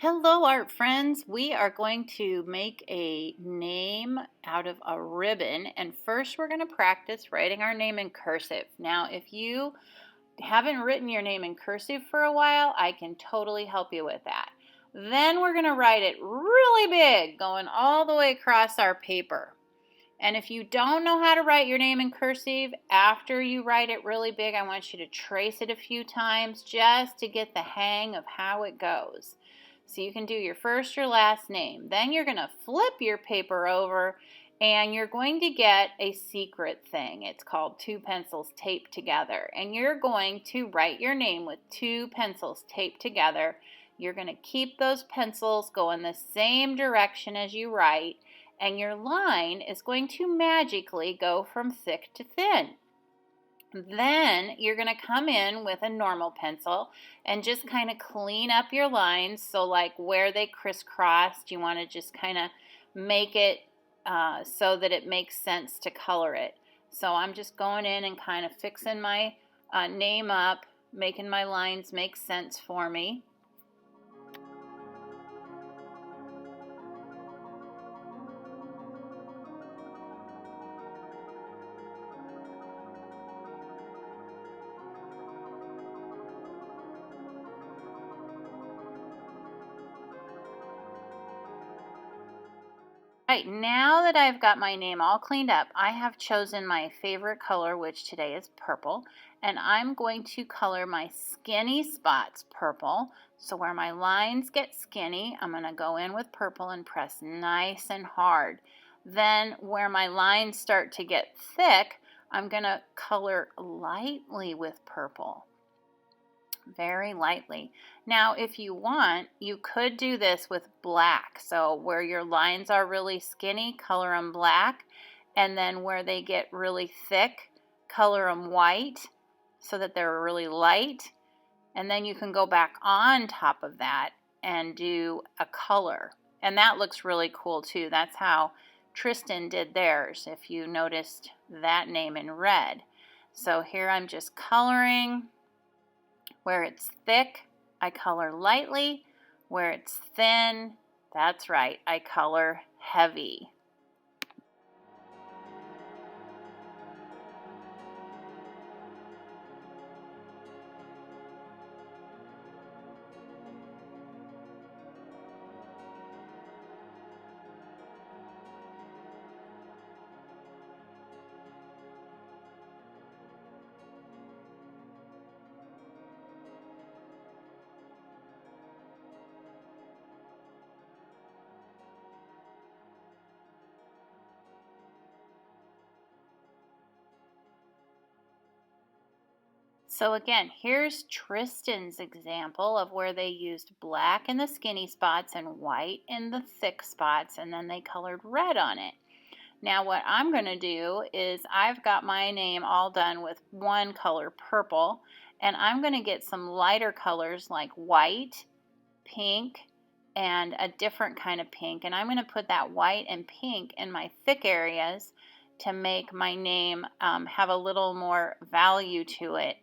Hello, art friends. We are going to make a name out of a ribbon, and first we're going to practice writing our name in cursive. Now, if you haven't written your name in cursive for a while, I can totally help you with that. Then we're going to write it really big, going all the way across our paper. And if you don't know how to write your name in cursive, after you write it really big, I want you to trace it a few times just to get the hang of how it goes. So you can do your first, your last name. Then you're going to flip your paper over and you're going to get a secret thing. It's called two pencils taped together. And you're going to write your name with two pencils taped together. You're going to keep those pencils going the same direction as you write, and your line is going to magically go from thick to thin. Then you're going to come in with a normal pencil and just kind of clean up your lines. So like where they crisscrossed, you want to just kind of make it so that it makes sense to color it. So I'm just going in and kind of fixing my name up, making my lines make sense for me. Right, now that I've got my name all cleaned up, I have chosen my favorite color, which today is purple, and I'm going to color my skinny spots purple. So where my lines get skinny, I'm going to go in with purple and press nice and hard. Then where my lines start to get thick, I'm going to color lightly with purple. Very lightly. Now, if you want, you could do this with black. So where your lines are really skinny, color them black. And then where they get really thick, color them white so that they're really light. And then you can go back on top of that and do a color. And that looks really cool too. That's how Tristan did theirs, if you noticed that name in red. So here I'm just coloring. Where it's thick, I color lightly. Where it's thin, that's right, I color heavy. So again, here's Tristan's example of where they used black in the skinny spots and white in the thick spots, and then they colored red on it. Now what I'm going to do is I've got my name all done with one color, purple, and I'm going to get some lighter colors like white, pink, and a different kind of pink, and I'm going to put that white and pink in my thick areas to make my name have a little more value to it.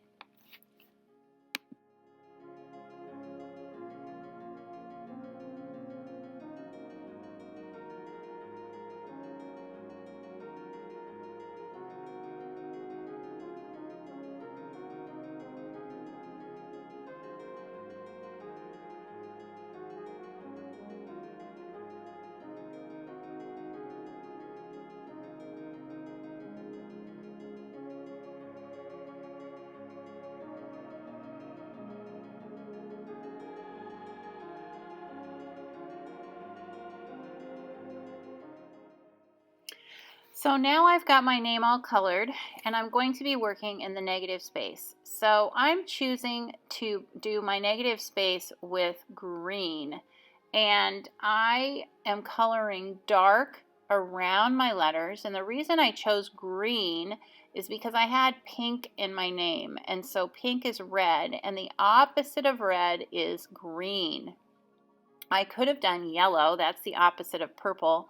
So now I've got my name all colored, and I'm going to be working in the negative space. So I'm choosing to do my negative space with green, and I am coloring dark around my letters. And the reason I chose green is because I had pink in my name, and so pink is red, and the opposite of red is green. I could have done yellow, that's the opposite of purple,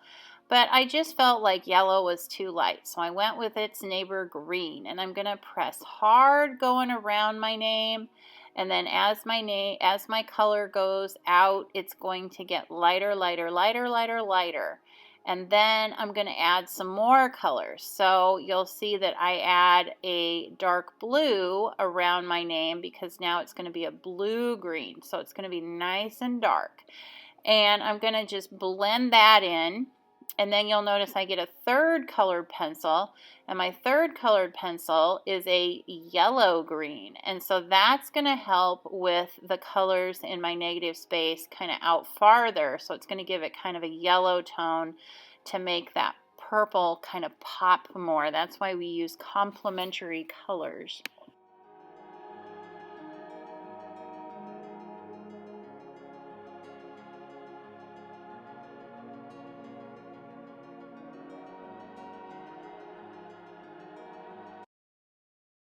but I just felt like yellow was too light, so I went with its neighbor green, and I'm going to press hard going around my name, And then as my color goes out, it's going to get lighter, lighter, lighter, lighter, lighter. And then I'm going to add some more colors. So you'll see that I add a dark blue around my name because now it's going to be a blue-green. So it's going to be nice and dark. And I'm going to just blend that in. And then you'll notice I get a third colored pencil. And my third colored pencil is a yellow-green. And so that's going to help with the colors in my negative space kind of out farther. So it's going to give it kind of a yellow tone to make that purple kind of pop more. That's why we use complementary colors.